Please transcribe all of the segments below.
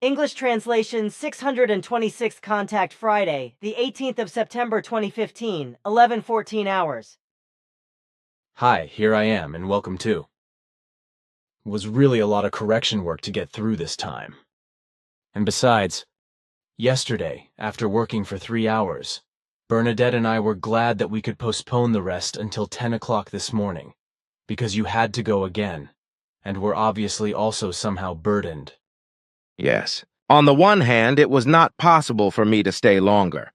English translation 626 Contact Friday, the 18th of September 2015, 11:14 hours. Hi, here I am, and welcome too. It was really a lot of correction work to get through this time. And besides, yesterday, after working for 3 hours, Bernadette and I were glad that we could postpone the rest until 10 o'clock this morning, because you had to go again, and were obviously also somehow burdened. Yes. On the one hand, it was not possible for me to stay longer.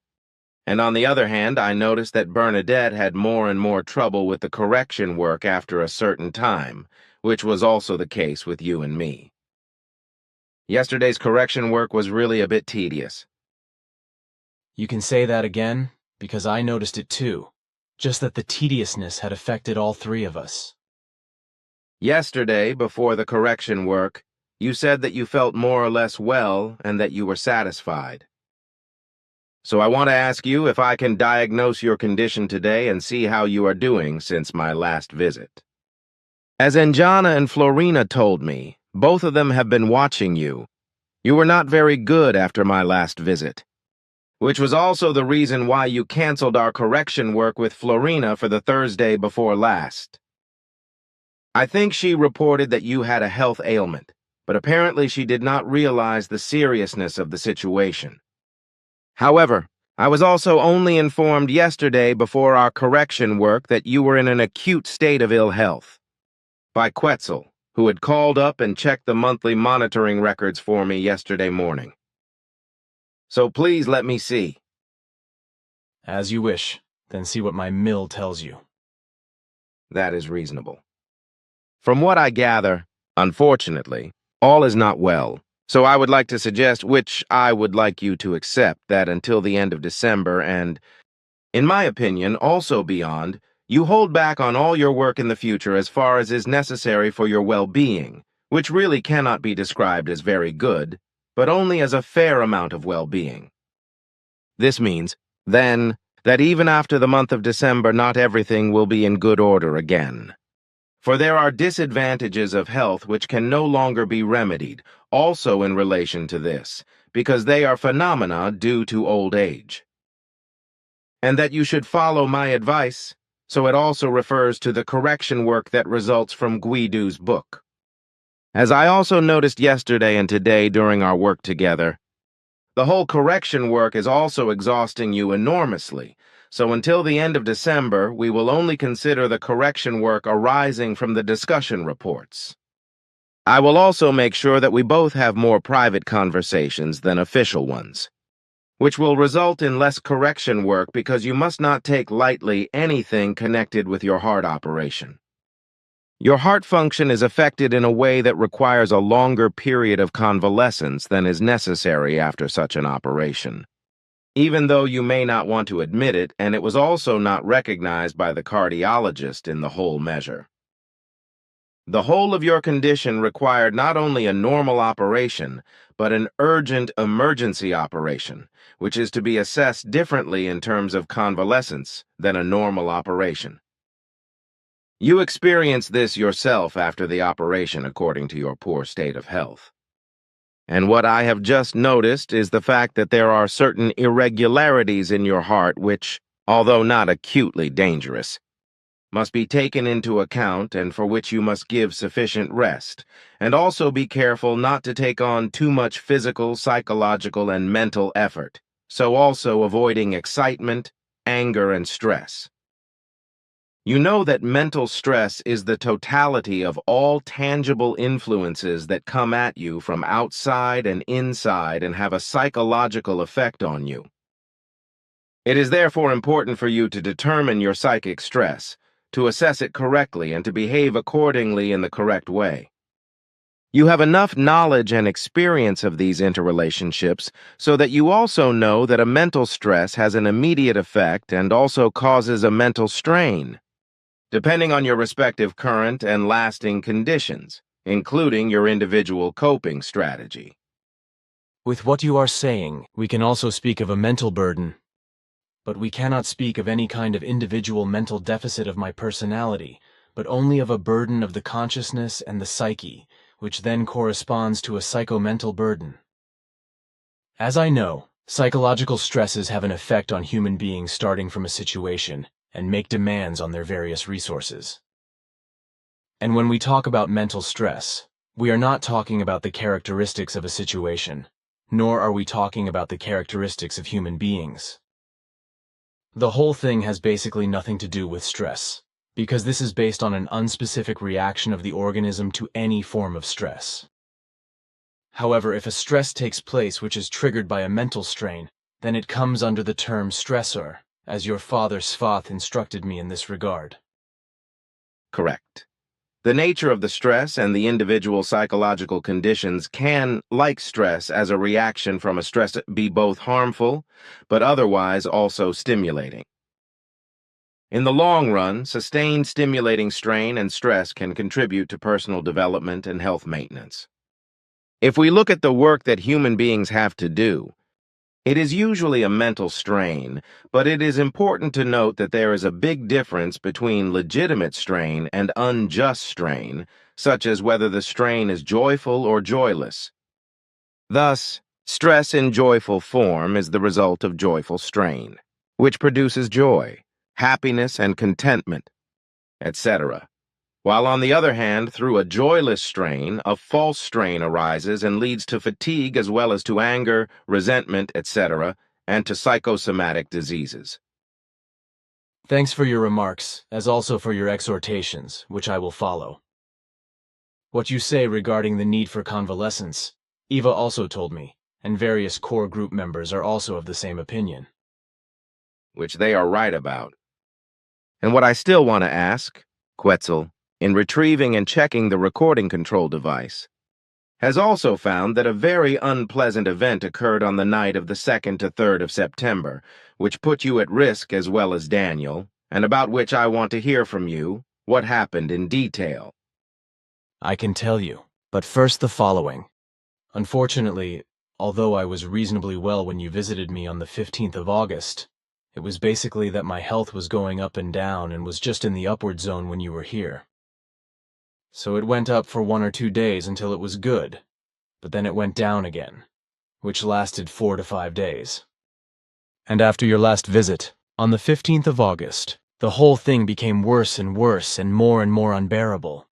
And on the other hand, I noticed that Bernadette had more and more trouble with the correction work after a certain time, which was also the case with you and me. Yesterday's correction work was really a bit tedious. You can say that again, because I noticed it too, just that the tediousness had affected all three of us. Yesterday, before the correction work, you said that you felt more or less well and that you were satisfied. So I want to ask you if I can diagnose your condition today and see how you are doing since my last visit. As Anjana and Florina told me, both of them have been watching you. You were not very good after my last visit, which was also the reason why you canceled our correction work with Florina for the Thursday before last. I think she reported that you had a health ailment, but apparently she did not realize the seriousness of the situation. However, I was also only informed yesterday before our correction work that you were in an acute state of ill health by Quetzal, who had called up and checked the monthly monitoring records for me yesterday morning. So please let me see. As you wish, then see what my mill tells you. That is reasonable. From what I gather, unfortunately, all is not well, so I would like to suggest, which I would like you to accept, that until the end of December and, in my opinion, also beyond, you hold back on all your work in the future as far as is necessary for your well-being, which really cannot be described as very good, but only as a fair amount of well-being. This means, then, that even after the month of December not everything will be in good order again. For there are disadvantages of health which can no longer be remedied, also in relation to this, because they are phenomena due to old age. And that you should follow my advice, so it also refers to the correction work that results from Guidu's book. As I also noticed yesterday and today during our work together, the whole correction work is also exhausting you enormously, so until the end of December, we will only consider the correction work arising from the discussion reports. I will also make sure that we both have more private conversations than official ones, which will result in less correction work because you must not take lightly anything connected with your heart operation. Your heart function is affected in a way that requires a longer period of convalescence than is necessary after such an operation, even though you may not want to admit it, and it was also not recognized by the cardiologist in the whole measure. The whole of your condition required not only a normal operation, but an urgent emergency operation, which is to be assessed differently in terms of convalescence than a normal operation. You experienced this yourself after the operation according to your poor state of health. And what I have just noticed is the fact that there are certain irregularities in your heart which, although not acutely dangerous, must be taken into account and for which you must give sufficient rest, and also be careful not to take on too much physical, psychological, and mental effort, so also avoiding excitement, anger, and stress. You know that mental stress is the totality of all tangible influences that come at you from outside and inside and have a psychological effect on you. It is therefore important for you to determine your psychic stress, to assess it correctly, and to behave accordingly in the correct way. You have enough knowledge and experience of these interrelationships so that you also know that a mental stress has an immediate effect and also causes a mental strain, depending on your respective current and lasting conditions, including your individual coping strategy. With what you are saying, we can also speak of a mental burden, but we cannot speak of any kind of individual mental deficit of my personality, but only of a burden of the consciousness and the psyche, which then corresponds to a psychomental burden. As I know, psychological stresses have an effect on human beings starting from a situation and make demands on their various resources. And when we talk about mental stress, we are not talking about the characteristics of a situation, nor are we talking about the characteristics of human beings. The whole thing has basically nothing to do with stress, because this is based on an unspecific reaction of the organism to any form of stress. However, if a stress takes place which is triggered by a mental strain, then it comes under the term stressor, as your father Svath instructed me in this regard. Correct. The nature of the stress and the individual psychological conditions can, like stress as a reaction from a stress, be both harmful, but otherwise also stimulating. In the long run, sustained stimulating strain and stress can contribute to personal development and health maintenance. If we look at the work that human beings have to do, it is usually a mental strain, but it is important to note that there is a big difference between legitimate strain and unjust strain, such as whether the strain is joyful or joyless. Thus, stress in joyful form is the result of joyful strain, which produces joy, happiness, and contentment, etc. While on the other hand, through a joyless strain, a false strain arises and leads to fatigue as well as to anger, resentment, etc., and to psychosomatic diseases. Thanks for your remarks, as also for your exhortations, which I will follow. What you say regarding the need for convalescence, Eva also told me, and various core group members are also of the same opinion. Which they are right about. And what I still want to ask, Quetzal, in retrieving and checking the recording control device, has also found that a very unpleasant event occurred on the night of the 2nd to 3rd of September, which put you at risk as well as Daniel, and about which I want to hear from you what happened in detail. I can tell you, but first the following. Unfortunately, although I was reasonably well when you visited me on the 15th of August, it was basically that my health was going up and down and was just in the upward zone when you were here. So it went up for 1 or 2 days until it was good, but then it went down again, which lasted 4 to 5 days. And after your last visit, on the 15th of August, the whole thing became worse and worse and more unbearable,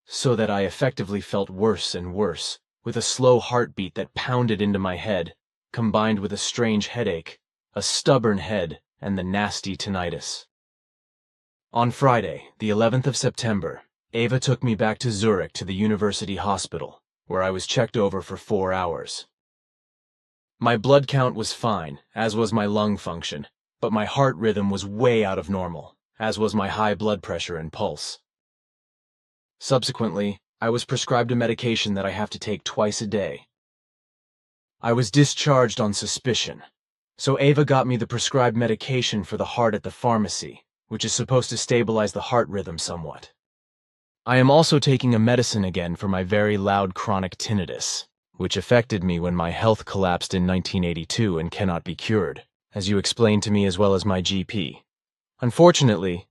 so that I effectively felt worse and worse, with a slow heartbeat that pounded into my head, combined with a strange headache, a stubborn head, and the nasty tinnitus. On Friday, the 11th of September, Eva took me back to Zurich to the university hospital, where I was checked over for 4 hours. My blood count was fine, as was my lung function, but my heart rhythm was way out of normal, as was my high blood pressure and pulse. Subsequently, I was prescribed a medication that I have to take twice a day. I was discharged on suspicion, so Eva got me the prescribed medication for the heart at the pharmacy, which is supposed to stabilize the heart rhythm somewhat. I am also taking a medicine again for my very loud chronic tinnitus, which affected me when my health collapsed in 1982 and cannot be cured, as you explained to me as well as my GP. Unfortunately,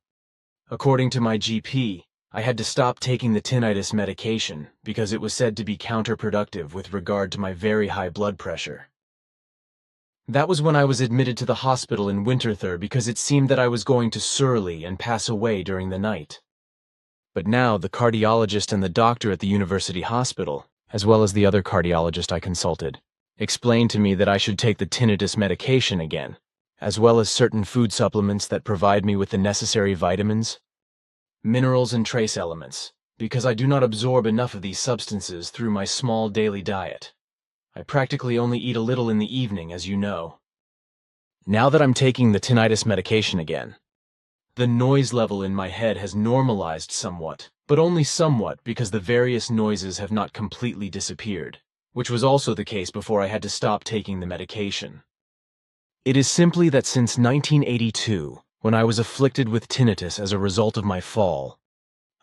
according to my GP, I had to stop taking the tinnitus medication because it was said to be counterproductive with regard to my very high blood pressure. That was when I was admitted to the hospital in Winterthur because it seemed that I was going to surly and pass away during the night. But now the cardiologist and the doctor at the university hospital, as well as the other cardiologist I consulted, explained to me that I should take the tinnitus medication again, as well as certain food supplements that provide me with the necessary vitamins, minerals, and trace elements, because I do not absorb enough of these substances through my small daily diet. I practically only eat a little in the evening, as you know. Now that I'm taking the tinnitus medication again, the noise level in my head has normalized somewhat, but only somewhat because the various noises have not completely disappeared, which was also the case before I had to stop taking the medication. It is simply that since 1982, when I was afflicted with tinnitus as a result of my fall,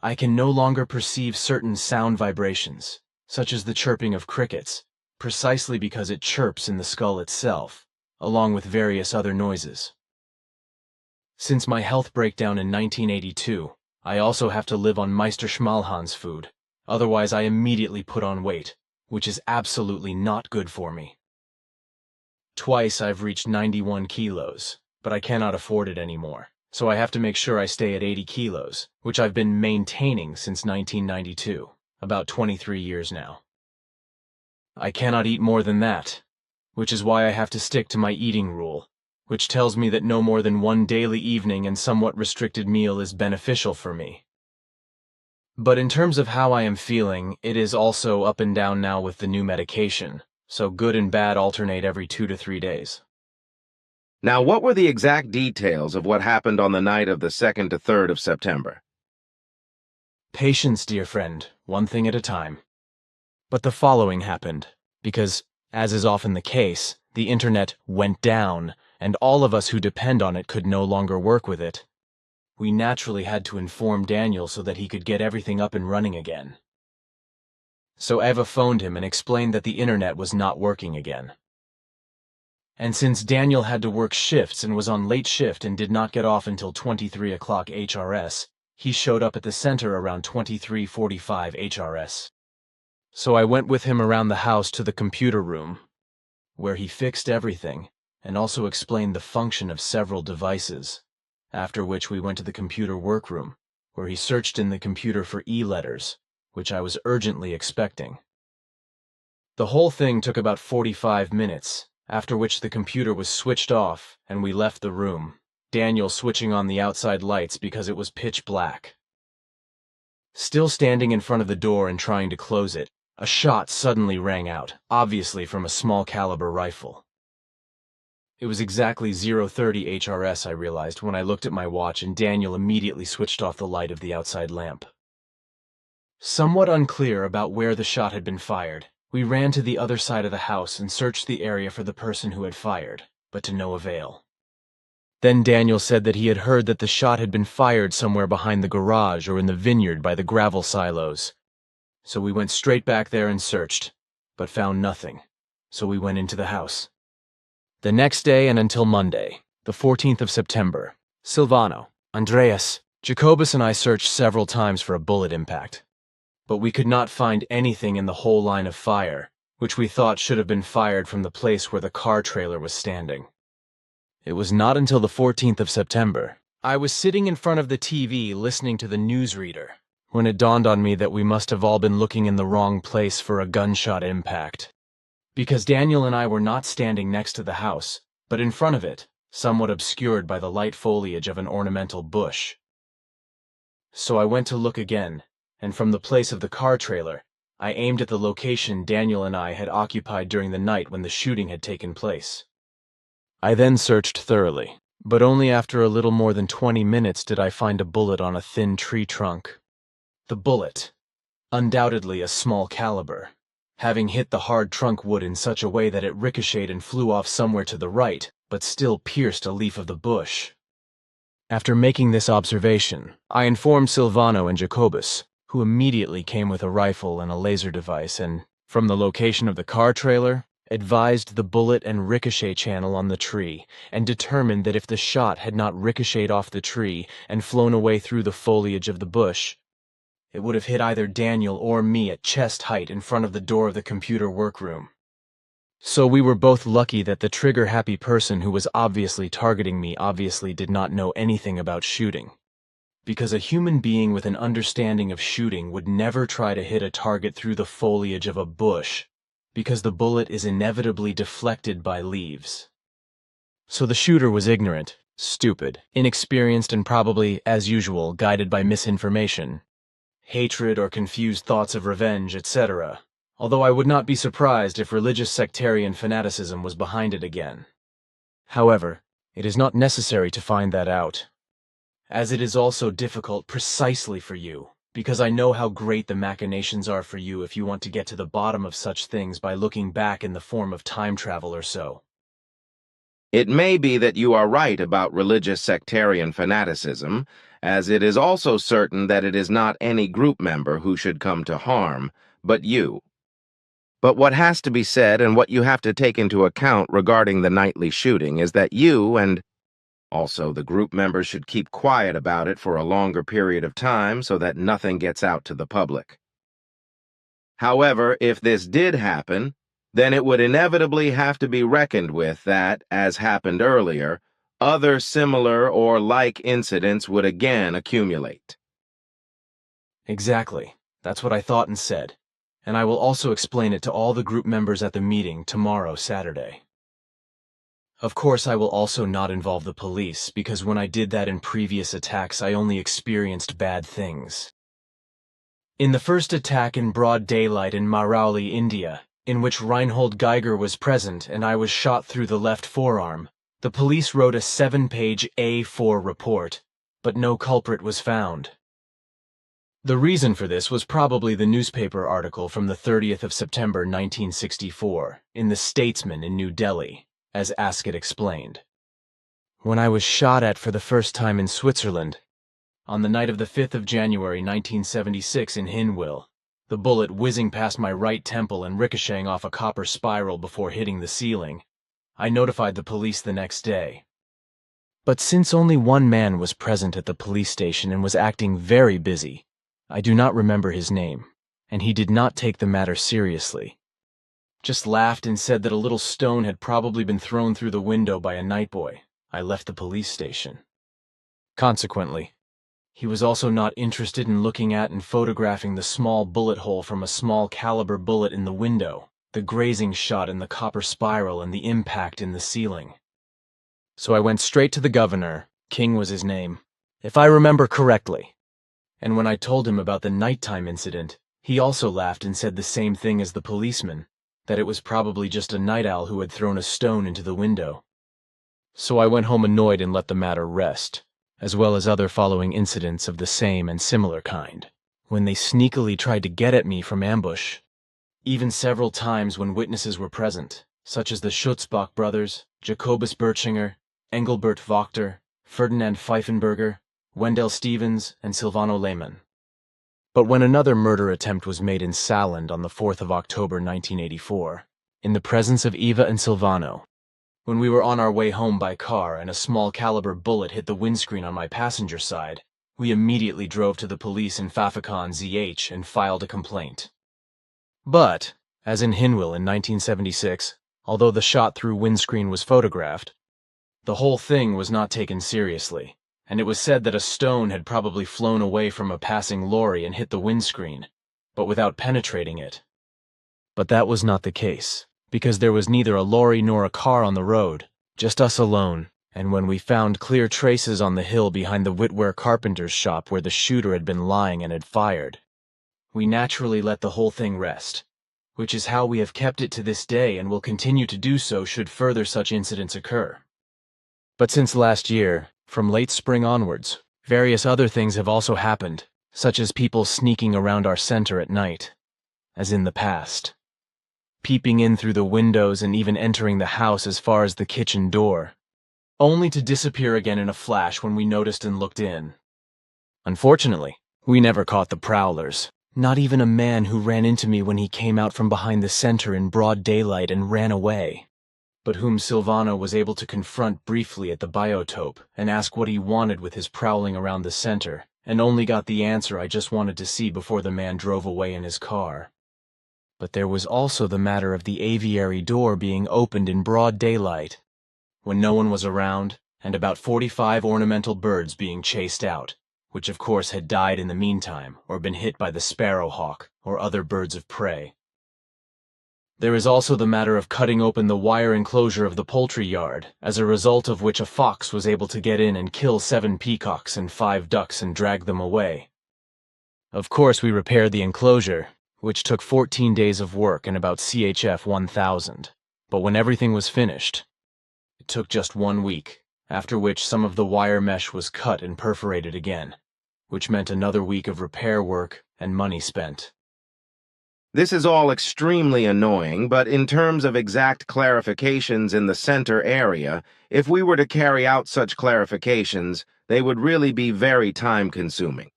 I can no longer perceive certain sound vibrations, such as the chirping of crickets, precisely because it chirps in the skull itself, along with various other noises. Since my health breakdown in 1982, I also have to live on Meister Schmalhan's food, otherwise I immediately put on weight, which is absolutely not good for me. Twice I've reached 91 kilos, but I cannot afford it anymore, so I have to make sure I stay at 80 kilos, which I've been maintaining since 1992, about 23 years now. I cannot eat more than that, which is why I have to stick to my eating rule, which tells me that no more than one daily evening and somewhat restricted meal is beneficial for me. But in terms of how I am feeling, it is also up and down now with the new medication, so good and bad alternate every 2 to 3 days. Now, what were the exact details of what happened on the night of the 2nd to 3rd of September? Patience, dear friend, one thing at a time. But the following happened, because, as is often the case, the internet went down, and all of us who depend on it could no longer work with it. We naturally had to inform Daniel so that he could get everything up and running again. So Eva phoned him and explained that the internet was not working again. And since Daniel had to work shifts and was on late shift and did not get off until 23 o'clock HRS, he showed up at the center around 23:45 HRS. So I went with him around the house to the computer room, where he fixed everything and also explained the function of several devices. After which we went to the computer workroom, where he searched in the computer for E-letters, which I was urgently expecting. The whole thing took about 45 minutes, after which the computer was switched off and we left the room, Daniel switching on the outside lights because it was pitch black. Still standing in front of the door and trying to close it, a shot suddenly rang out, obviously from a small caliber rifle. It was exactly 0:30 HRS, I realized, when I looked at my watch, and Daniel immediately switched off the light of the outside lamp. Somewhat unclear about where the shot had been fired, we ran to the other side of the house and searched the area for the person who had fired, but to no avail. Then Daniel said that he had heard that the shot had been fired somewhere behind the garage or in the vineyard by the gravel silos. So we went straight back there and searched, but found nothing, so we went into the house. The next day and until Monday, the 14th of September, Silvano, Andreas, Jacobus and I searched several times for a bullet impact. But we could not find anything in the whole line of fire, which we thought should have been fired from the place where the car trailer was standing. It was not until the 14th of September, I was sitting in front of the TV listening to the newsreader, when it dawned on me that we must have all been looking in the wrong place for a gunshot impact. Because Daniel and I were not standing next to the house, but in front of it, somewhat obscured by the light foliage of an ornamental bush. So I went to look again, and from the place of the car trailer, I aimed at the location Daniel and I had occupied during the night when the shooting had taken place. I then searched thoroughly, but only after a little more than 20 minutes did I find a bullet on a thin tree trunk. The bullet, undoubtedly a small caliber, having hit the hard trunk wood in such a way that it ricocheted and flew off somewhere to the right, but still pierced a leaf of the bush. After making this observation, I informed Silvano and Jacobus, who immediately came with a rifle and a laser device and, from the location of the car trailer, advised the bullet and ricochet channel on the tree, and determined that if the shot had not ricocheted off the tree and flown away through the foliage of the bush, it would have hit either Daniel or me at chest height in front of the door of the computer workroom. So we were both lucky that the trigger-happy person who was obviously targeting me obviously did not know anything about shooting. Because a human being with an understanding of shooting would never try to hit a target through the foliage of a bush, because the bullet is inevitably deflected by leaves. So the shooter was ignorant, stupid, inexperienced, and probably, as usual, guided by misinformation, hatred or confused thoughts of revenge, etc., although I would not be surprised if religious sectarian fanaticism was behind it again. However, it is not necessary to find that out, as it is also difficult precisely for you, because I know how great the machinations are for you if you want to get to the bottom of such things by looking back in the form of time travel or so. It may be that you are right about religious sectarian fanaticism, as it is also certain that it is not any group member who should come to harm, but you. But what has to be said and what you have to take into account regarding the nightly shooting is that you and also the group members should keep quiet about it for a longer period of time so that nothing gets out to the public. However, if this did happen, then it would inevitably have to be reckoned with that, as happened earlier, other similar or like incidents would again accumulate. Exactly. That's what I thought and said. And I will also explain it to all the group members at the meeting tomorrow, Saturday. Of course, I will also not involve the police, because when I did that in previous attacks, I only experienced bad things. In the first attack in broad daylight in Marauli, India, in which Reinhold Geiger was present and I was shot through the left forearm, the police wrote a 7-page A4 report, but no culprit was found. The reason for this was probably the newspaper article from the 30th of September 1964 in The Statesman in New Delhi, as Ascot explained. When I was shot at for the first time in Switzerland, on the night of the 5th of January 1976 in Hinwil, the bullet whizzing past my right temple and ricocheting off a copper spiral before hitting the ceiling, I notified the police the next day. But since only one man was present at the police station and was acting very busy, I do not remember his name, and he did not take the matter seriously. Just laughed and said that a little stone had probably been thrown through the window by a night boy. I left the police station. Consequently, he was also not interested in looking at and photographing the small bullet hole from a small caliber bullet in the window, the grazing shot in the copper spiral, and the impact in the ceiling. So I went straight to the governor, King was his name, if I remember correctly. And when I told him about the nighttime incident, he also laughed and said the same thing as the policeman, that it was probably just a night owl who had thrown a stone into the window. So I went home annoyed and let the matter rest, as well as other following incidents of the same and similar kind, when they sneakily tried to get at me from ambush, even several times when witnesses were present, such as the Schutzbach brothers, Jacobus Birchinger, Engelbert Wachter, Ferdinand Pfeifenberger, Wendell Stevens, and Silvano Lehmann. But when another murder attempt was made in Salland on the 4th of October 1984, in the presence of Eva and Silvano, when we were on our way home by car and a small caliber bullet hit the windscreen on my passenger side, we immediately drove to the police in Pfaffikon ZH and filed a complaint. But, as in Hinwil in 1976, although the shot through windscreen was photographed, the whole thing was not taken seriously, and it was said that a stone had probably flown away from a passing lorry and hit the windscreen, but without penetrating it. But that was not the case, because there was neither a lorry nor a car on the road, just us alone, and when we found clear traces on the hill behind the Whitware carpenter's shop where the shooter had been lying and had fired, we naturally let the whole thing rest, which is how we have kept it to this day and will continue to do so should further such incidents occur. But since last year, from late spring onwards, various other things have also happened, such as people sneaking around our center at night, as in the past, peeping in through the windows and even entering the house as far as the kitchen door, only to disappear again in a flash when we noticed and looked in. Unfortunately, we never caught the prowlers, not even a man who ran into me when he came out from behind the center in broad daylight and ran away, but whom Silvano was able to confront briefly at the biotope and ask what he wanted with his prowling around the center, and only got the answer I just wanted to see before the man drove away in his car. But there was also the matter of the aviary door being opened in broad daylight, when no one was around, and about 45 ornamental birds being chased out, which of course had died in the meantime or been hit by the sparrowhawk or other birds of prey. There is also the matter of cutting open the wire enclosure of the poultry yard, as a result of which a fox was able to get in and kill 7 peacocks and 5 ducks and drag them away. Of course, we repaired the enclosure, which took 14 days of work and about CHF 1,000, but when everything was finished, it took just 1 week, after which some of the wire mesh was cut and perforated again, which meant another week of repair work and money spent. This is all extremely annoying, but in terms of exact clarifications in the center area, if we were to carry out such clarifications, they would really be very time-consuming.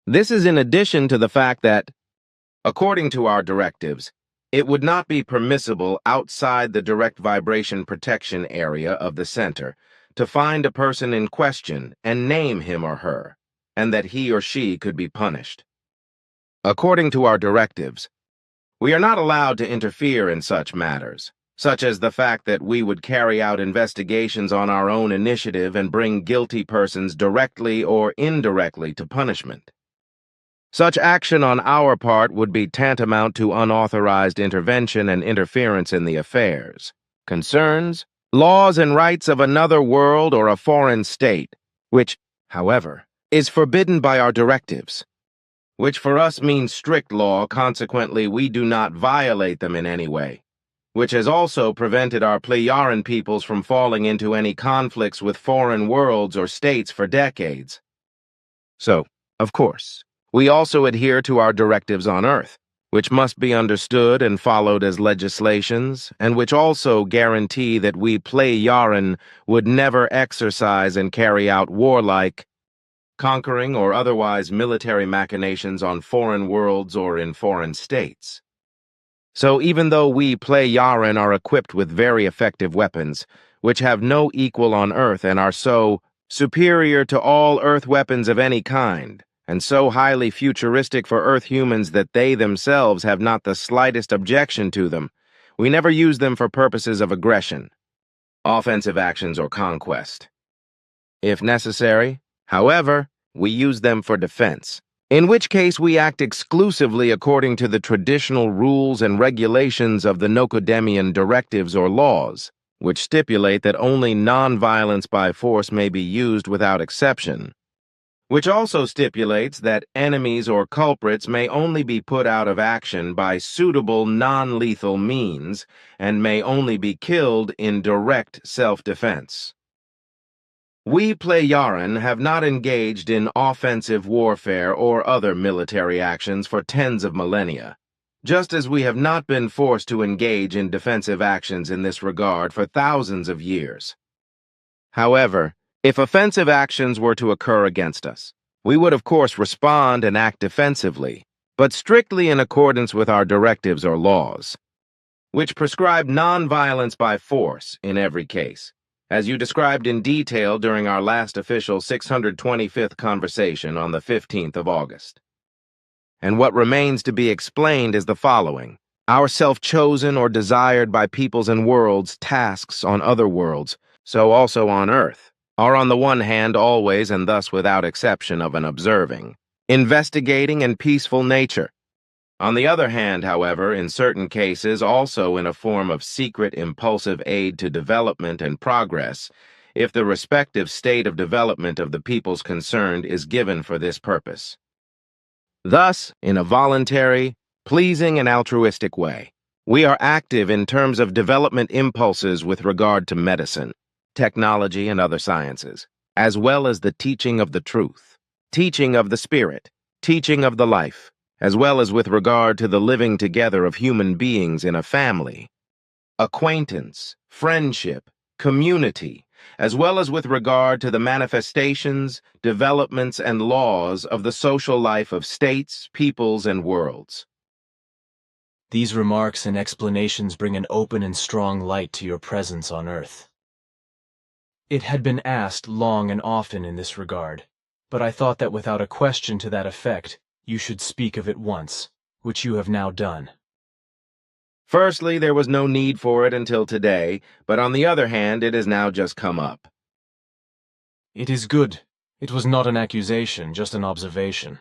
This is in addition to the fact that, according to our directives, it would not be permissible outside the direct vibration protection area of the center to find a person in question and name him or her, and that he or she could be punished. According to our directives, We are not allowed to interfere in such matters, such as the fact that we would carry out investigations on our own initiative and bring guilty persons directly or indirectly to punishment. Such action on our part would be tantamount to unauthorized intervention and interference in the affairs, concerns, laws, and rights of another world or a foreign state, which, however, is forbidden by our directives, which for us means strict law. Consequently, we do not violate them in any way, which has also prevented our Plejaran peoples from falling into any conflicts with foreign worlds or states for decades. So, of course, we also adhere to our directives on Earth, which must be understood and followed as legislations, and which also guarantee that we Plejaran would never exercise and carry out warlike, conquering or otherwise military machinations on foreign worlds or in foreign states. So even though we Plejaran are equipped with very effective weapons, which have no equal on Earth and are so superior to all Earth weapons of any kind, and so highly futuristic for Earth humans that they themselves have not the slightest objection to them, we never use them for purposes of aggression, offensive actions, or conquest. If necessary, however, we use them for defense, in which case we act exclusively according to the traditional rules and regulations of the Nocodemian directives or laws, which stipulate that only non-violence by force may be used without exception, which also stipulates that enemies or culprits may only be put out of action by suitable non-lethal means and may only be killed in direct self-defense. We Plejaran have not engaged in offensive warfare or other military actions for tens of millennia, just as we have not been forced to engage in defensive actions in this regard for thousands of years. However, if offensive actions were to occur against us, we would of course respond and act defensively, but strictly in accordance with our directives or laws, which prescribe non-violence by force in every case, as you described in detail during our last official 625th conversation on the 15th of August. And what remains to be explained is the following. Our self-chosen or desired by peoples and worlds tasks on other worlds, so also on Earth, are on the one hand always and thus without exception of an observing, investigating, and peaceful nature. On the other hand, however, in certain cases also in a form of secret impulsive aid to development and progress, if the respective state of development of the peoples concerned is given for this purpose. Thus, in a voluntary, pleasing, and altruistic way, we are active in terms of development impulses with regard to medicine, technology, and other sciences, as well as the teaching of the truth, teaching of the spirit, teaching of the life, as well as with regard to the living together of human beings in a family, acquaintance, friendship, community, as well as with regard to the manifestations, developments, and laws of the social life of states, peoples, and worlds. These remarks and explanations bring an open and strong light to your presence on Earth. It had been asked long and often in this regard, but I thought that without a question to that effect, you should speak of it once, which you have now done. Firstly, there was no need for it until today, but on the other hand, it has now just come up. It is good. It was not an accusation, just an observation.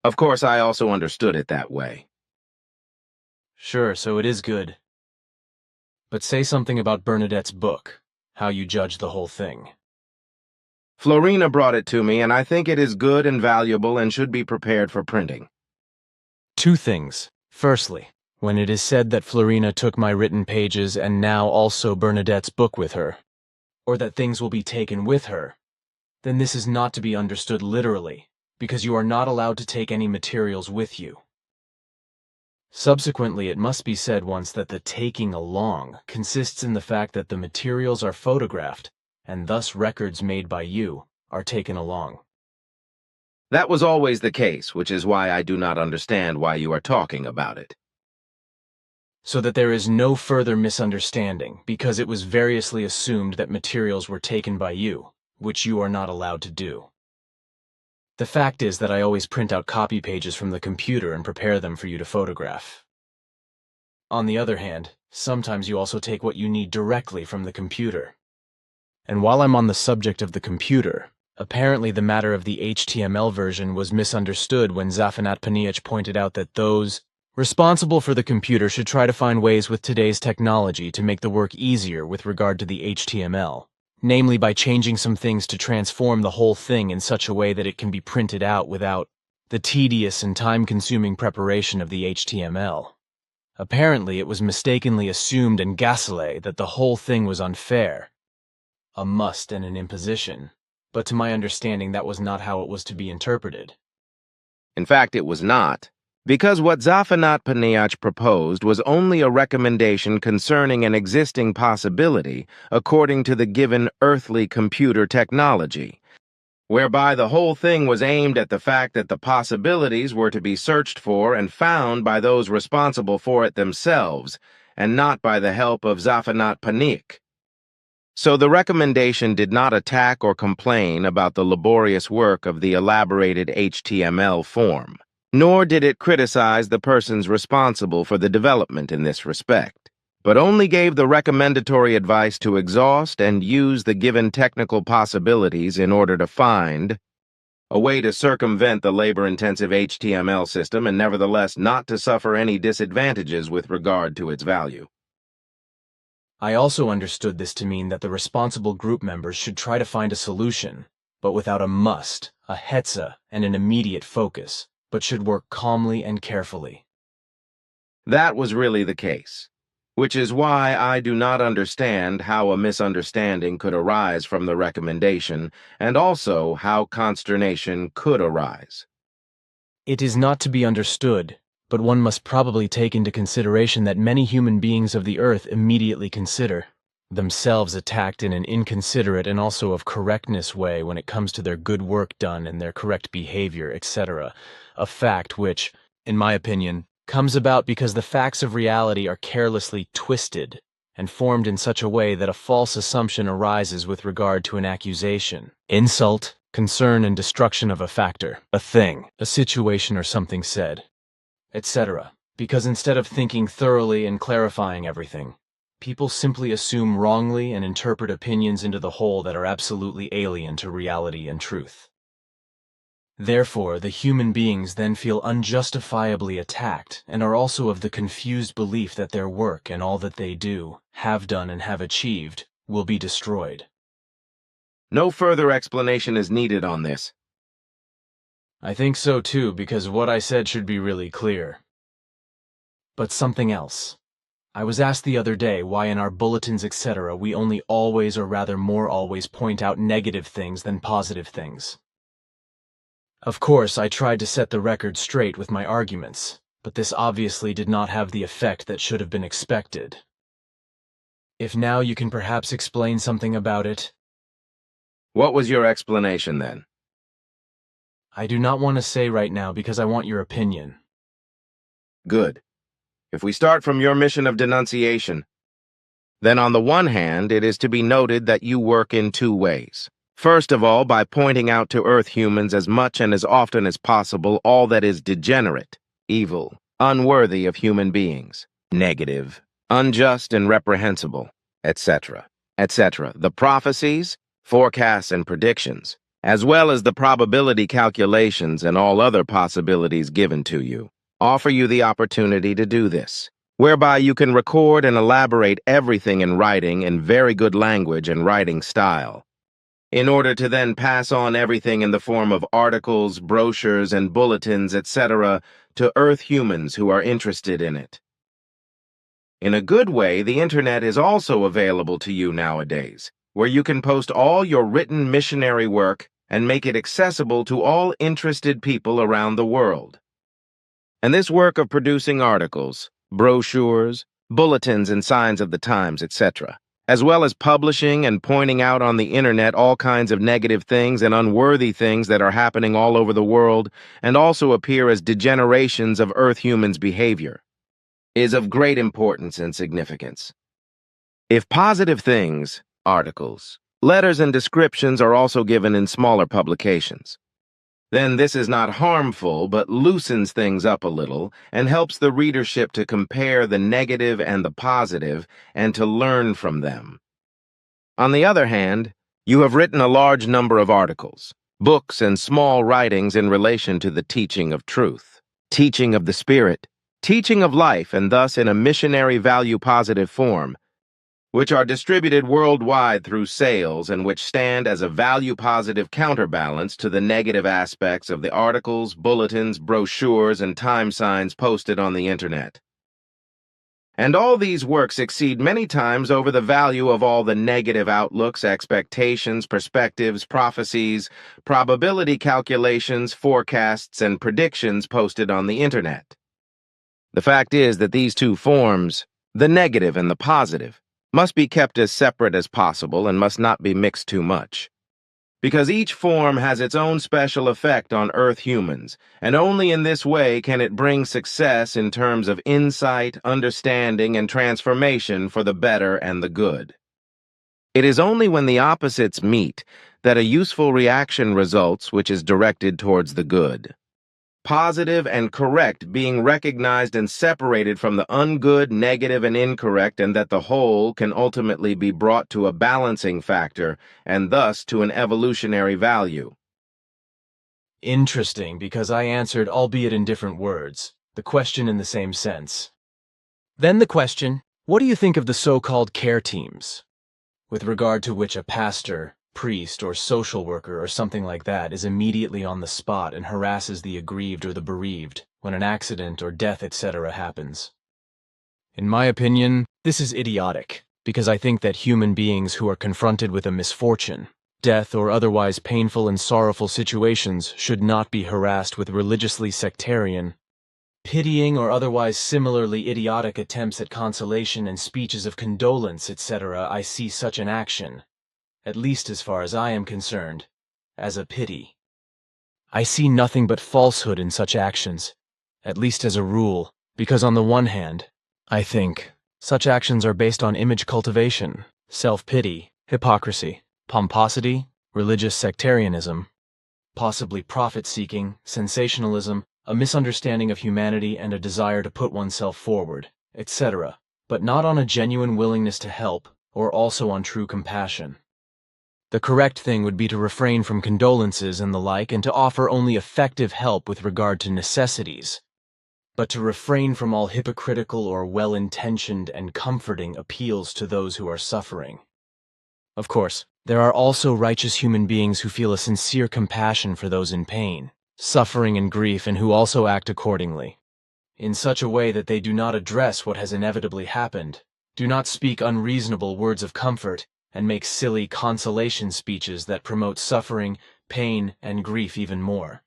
Of course, I also understood it that way. Sure, so it is good. But say something about Bernadette's book, how you judge the whole thing. Florina brought it to me, and I think it is good and valuable and should be prepared for printing. Two things. Firstly, when it is said that Florina took my written pages and now also Bernadette's book with her, or that things will be taken with her, then this is not to be understood literally, because you are not allowed to take any materials with you. Subsequently, it must be said once that the taking along consists in the fact that the materials are photographed, and thus records made by you are taken along. That was always the case, which is why I do not understand why you are talking about it. So that there is no further misunderstanding, because it was variously assumed that materials were taken by you, which you are not allowed to do. The fact is that I always print out copy pages from the computer and prepare them for you to photograph. On the other hand, sometimes you also take what you need directly from the computer. And while I'm on the subject of the computer, apparently the matter of the HTML version was misunderstood when Zafanat Paniach pointed out that those responsible for the computer should try to find ways with today's technology to make the work easier with regard to the HTML, namely by changing some things to transform the whole thing in such a way that it can be printed out without the tedious and time-consuming preparation of the HTML. Apparently, it was mistakenly assumed and gaslighted that the whole thing was unfair, a must and an imposition, but to my understanding that was not how it was to be interpreted. In fact, it was not, because what Zafanat Paniach proposed was only a recommendation concerning an existing possibility according to the given earthly computer technology, whereby the whole thing was aimed at the fact that the possibilities were to be searched for and found by those responsible for it themselves, and not by the help of Zafanat Paniach. So the recommendation did not attack or complain about the laborious work of the elaborated HTML form, nor did it criticize the persons responsible for the development in this respect, but only gave the recommendatory advice to exhaust and use the given technical possibilities in order to find a way to circumvent the labor-intensive HTML system and nevertheless not to suffer any disadvantages with regard to its value. I also understood this to mean that the responsible group members should try to find a solution, but without a must, a hetza, and an immediate focus, but should work calmly and carefully. That was really the case, which is why I do not understand how a misunderstanding could arise from the recommendation, and also how consternation could arise. It is not to be understood, but one must probably take into consideration that many human beings of the earth immediately consider themselves attacked in an inconsiderate and also of correctness way when it comes to their good work done and their correct behavior, etc., a fact which, in my opinion, comes about because the facts of reality are carelessly twisted and formed in such a way that a false assumption arises with regard to an accusation, insult, concern, and destruction of a factor, a thing, a situation, or something said, etc., because instead of thinking thoroughly and clarifying everything, people simply assume wrongly and interpret opinions into the whole that are absolutely alien to reality and truth. Therefore, the human beings then feel unjustifiably attacked and are also of the confused belief that their work and all that they do, have done, and have achieved will be destroyed. No further explanation is needed on this. I think so too, because what I said should be really clear. But something else. I was asked the other day why in our bulletins, etc., we only always, or rather more always, point out negative things than positive things. Of course, I tried to set the record straight with my arguments, but this obviously did not have the effect that should have been expected. If now you can perhaps explain something about it. What was your explanation then? I do not want to say right now because I want your opinion. Good. If we start from your mission of denunciation, then on the one hand, it is to be noted that you work in two ways. First of all, by pointing out to Earth humans as much and as often as possible all that is degenerate, evil, unworthy of human beings, negative, unjust and reprehensible, etc., etc. The prophecies, forecasts, and predictions, as well as the probability calculations and all other possibilities given to you, offer you the opportunity to do this, whereby you can record and elaborate everything in writing in very good language and writing style, in order to then pass on everything in the form of articles, brochures, and bulletins, etc., to Earth humans who are interested in it. In a good way, the internet is also available to you nowadays, where you can post all your written missionary work and make it accessible to all interested people around the world. And this work of producing articles, brochures, bulletins and signs of the times, etc., as well as publishing and pointing out on the internet all kinds of negative things and unworthy things that are happening all over the world and also appear as degenerations of Earth humans' behavior, is of great importance and significance. If positive things, articles, letters, and descriptions are also given in smaller publications, then this is not harmful but loosens things up a little and helps the readership to compare the negative and the positive and to learn from them. On the other hand, you have written a large number of articles, books, and small writings in relation to the teaching of truth, teaching of the Spirit, teaching of life, and thus in a missionary value-positive form, which are distributed worldwide through sales and which stand as a value-positive counterbalance to the negative aspects of the articles, bulletins, brochures, and time signs posted on the Internet. And all these works exceed many times over the value of all the negative outlooks, expectations, perspectives, prophecies, probability calculations, forecasts, and predictions posted on the Internet. The fact is that these two forms, the negative and the positive, must be kept as separate as possible and must not be mixed too much. Because each form has its own special effect on Earth humans, and only in this way can it bring success in terms of insight, understanding, and transformation for the better and the good. It is only when the opposites meet that a useful reaction results which is directed towards the good. Positive and correct being recognized and separated from the ungood, negative, and incorrect, and that the whole can ultimately be brought to a balancing factor and thus to an evolutionary value. Interesting, because I answered, albeit in different words, the question in the same sense. Then the question, what do you think of the so-called care teams, with regard to which a pastor, priest, or social worker or something like that is immediately on the spot and harasses the aggrieved or the bereaved when an accident or death, etc. happens? In my opinion, this is idiotic, because I think that human beings who are confronted with a misfortune, death, or otherwise painful and sorrowful situations should not be harassed with religiously sectarian, pitying, or otherwise similarly idiotic attempts at consolation and speeches of condolence, etc. I see such an action, at least as far as I am concerned, as a pity. I see nothing but falsehood in such actions, at least as a rule, because on the one hand, I think, such actions are based on image cultivation, self-pity, hypocrisy, pomposity, religious sectarianism, possibly profit-seeking, sensationalism, a misunderstanding of humanity and a desire to put oneself forward, etc., but not on a genuine willingness to help, or also on true compassion. The correct thing would be to refrain from condolences and the like and to offer only effective help with regard to necessities, but to refrain from all hypocritical or well-intentioned and comforting appeals to those who are suffering. Of course, there are also righteous human beings who feel a sincere compassion for those in pain, suffering, and grief, and who also act accordingly, in such a way that they do not address what has inevitably happened, do not speak unreasonable words of comfort, and make silly consolation speeches that promote suffering, pain, and grief even more.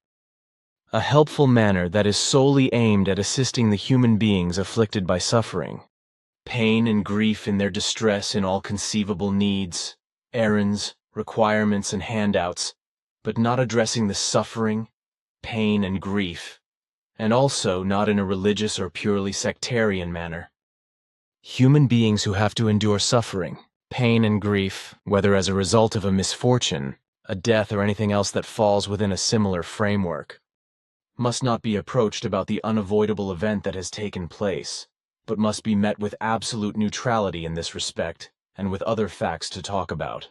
A helpful manner that is solely aimed at assisting the human beings afflicted by suffering, pain, and grief in their distress in all conceivable needs, errands, requirements, and handouts, but not addressing the suffering, pain, and grief, and also not in a religious or purely sectarian manner. Human beings who have to endure suffering, pain, and grief, whether as a result of a misfortune, a death, or anything else that falls within a similar framework, must not be approached about the unavoidable event that has taken place, but must be met with absolute neutrality in this respect, and with other facts to talk about.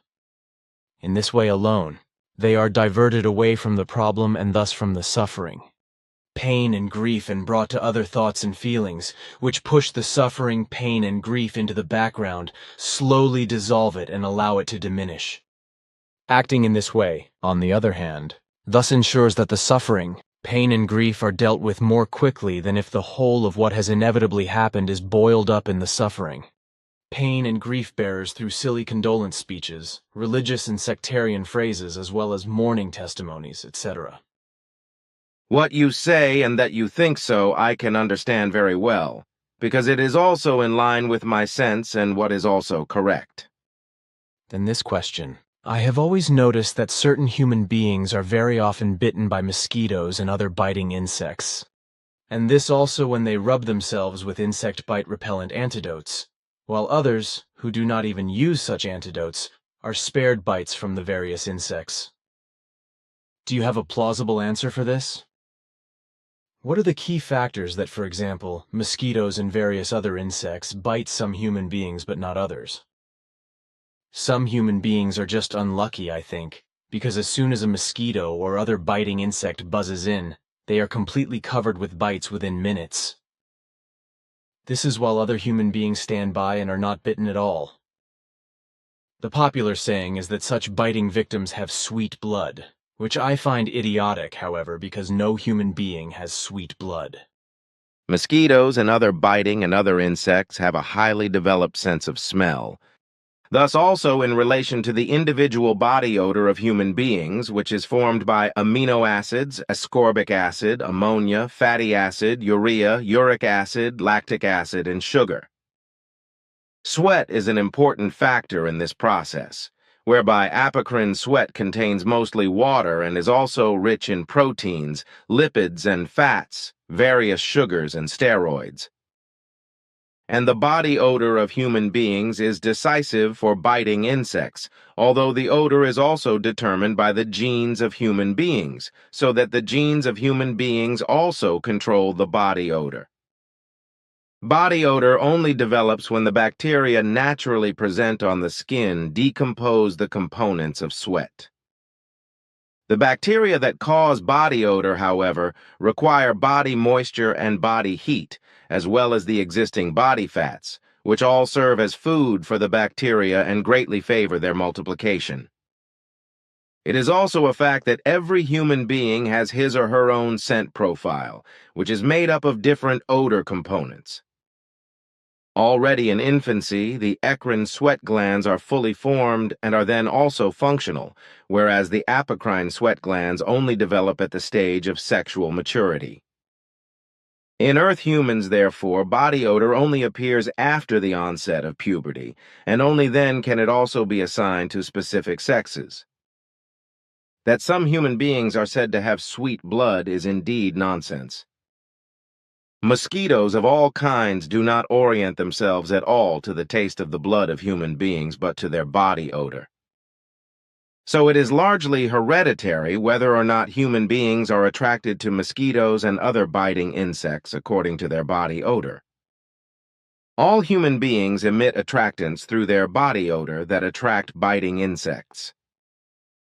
In this way alone, they are diverted away from the problem and thus from the suffering, pain, and grief, and brought to other thoughts and feelings, which push the suffering, pain, and grief into the background, slowly dissolve it, and allow it to diminish. Acting in this way, on the other hand, thus ensures that the suffering, pain, and grief are dealt with more quickly than if the whole of what has inevitably happened is boiled up in the suffering, pain, and grief bearers through silly condolence speeches, religious and sectarian phrases, as well as mourning testimonies, etc. What you say and that you think so I can understand very well, because it is also in line with my sense and what is also correct. Then this question. I have always noticed that certain human beings are very often bitten by mosquitoes and other biting insects, and this also when they rub themselves with insect bite repellent antidotes, while others, who do not even use such antidotes, are spared bites from the various insects. Do you have a plausible answer for this? What are the key factors that, for example, mosquitoes and various other insects bite some human beings but not others? Some human beings are just unlucky, I think, because as soon as a mosquito or other biting insect buzzes in, they are completely covered with bites within minutes. This is while other human beings stand by and are not bitten at all. The popular saying is that such biting victims have sweet blood, which I find idiotic, however, because no human being has sweet blood. Mosquitoes and other biting and other insects have a highly developed sense of smell. Thus also in relation to the individual body odor of human beings, which is formed by amino acids, ascorbic acid, ammonia, fatty acid, urea, uric acid, lactic acid, and sugar. Sweat is an important factor in this process, whereby apocrine sweat contains mostly water and is also rich in proteins, lipids, and fats, various sugars, and steroids. And the body odor of human beings is decisive for biting insects, although the odor is also determined by the genes of human beings, so that the genes of human beings also control the body odor. Body odor only develops when the bacteria naturally present on the skin decompose the components of sweat. The bacteria that cause body odor, however, require body moisture and body heat, as well as the existing body fats, which all serve as food for the bacteria and greatly favor their multiplication. It is also a fact that every human being has his or her own scent profile, which is made up of different odor components. Already in infancy, the eccrine sweat glands are fully formed and are then also functional, whereas the apocrine sweat glands only develop at the stage of sexual maturity. In Earth humans, therefore, body odor only appears after the onset of puberty, and only then can it also be assigned to specific sexes. That some human beings are said to have sweet blood is indeed nonsense. Mosquitoes of all kinds do not orient themselves at all to the taste of the blood of human beings, but to their body odor. So it is largely hereditary whether or not human beings are attracted to mosquitoes and other biting insects according to their body odor. All human beings emit attractants through their body odor that attract biting insects.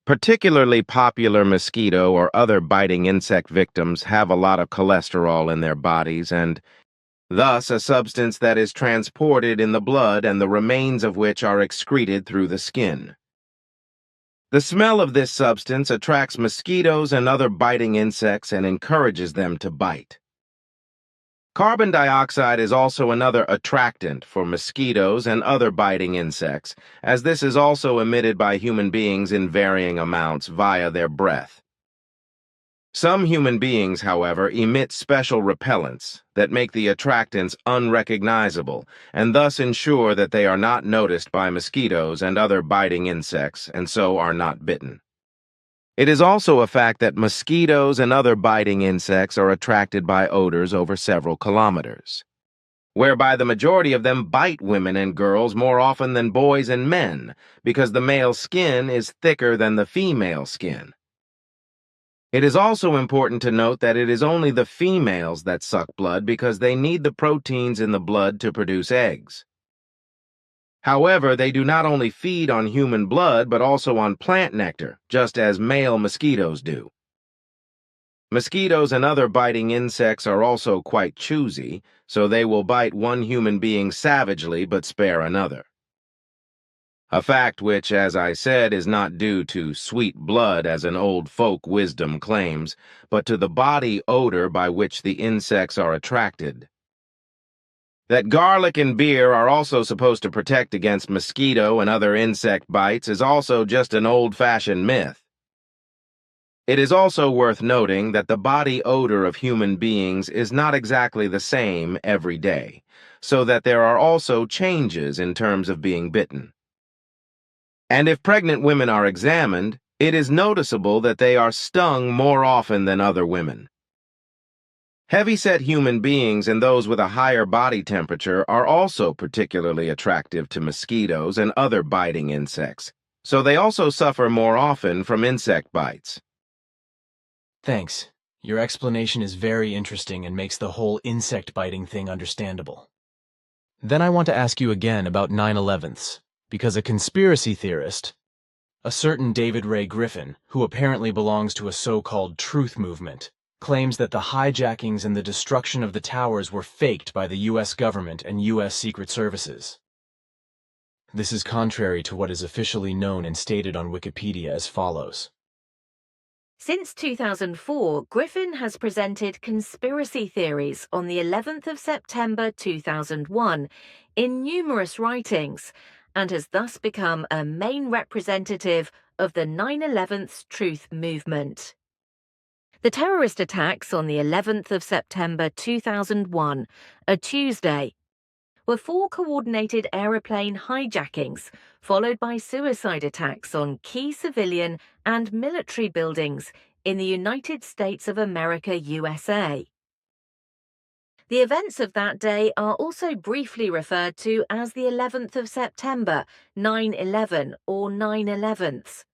Particularly popular mosquito or other biting insect victims have a lot of cholesterol in their bodies and thus a substance that is transported in the blood and the remains of which are excreted through the skin. The smell of this substance attracts mosquitoes and other biting insects and encourages them to bite. Carbon dioxide is also another attractant for mosquitoes and other biting insects, as this is also emitted by human beings in varying amounts via their breath. Some human beings, however, emit special repellents that make the attractants unrecognizable and thus ensure that they are not noticed by mosquitoes and other biting insects and so are not bitten. It is also a fact that mosquitoes and other biting insects are attracted by odors over several kilometers, whereby the majority of them bite women and girls more often than boys and men because the male skin is thicker than the female skin. It is also important to note that it is only the females that suck blood because they need the proteins in the blood to produce eggs. However, they do not only feed on human blood but also on plant nectar, just as male mosquitoes do. Mosquitoes and other biting insects are also quite choosy, so they will bite one human being savagely but spare another. A fact which, as I said, is not due to sweet blood as an old folk wisdom claims, but to the body odor by which the insects are attracted. That garlic and beer are also supposed to protect against mosquito and other insect bites is also just an old-fashioned myth. It is also worth noting that the body odor of human beings is not exactly the same every day, so that there are also changes in terms of being bitten. And if pregnant women are examined, it is noticeable that they are stung more often than other women. Heavyset human beings and those with a higher body temperature are also particularly attractive to mosquitoes and other biting insects, so they also suffer more often from insect bites. Thanks. Your explanation is very interesting and makes the whole insect biting thing understandable. Then I want to ask you again about 9/11s, because a conspiracy theorist, a certain David Ray Griffin, who apparently belongs to a so-called truth movement, claims that the hijackings and the destruction of the towers were faked by the U.S. government and U.S. Secret Services. This is contrary to what is officially known and stated on Wikipedia as follows. Since 2004, Griffin has presented conspiracy theories on the 11th of September 2001 in numerous writings and has thus become a main representative of the 9/11's truth movement. The terrorist attacks on the 11th of September 2001, a Tuesday, were 4 coordinated aeroplane hijackings, followed by suicide attacks on key civilian and military buildings in the United States of America, USA. The events of that day are also briefly referred to as the 11th of September, 9/11, or 9/11ths.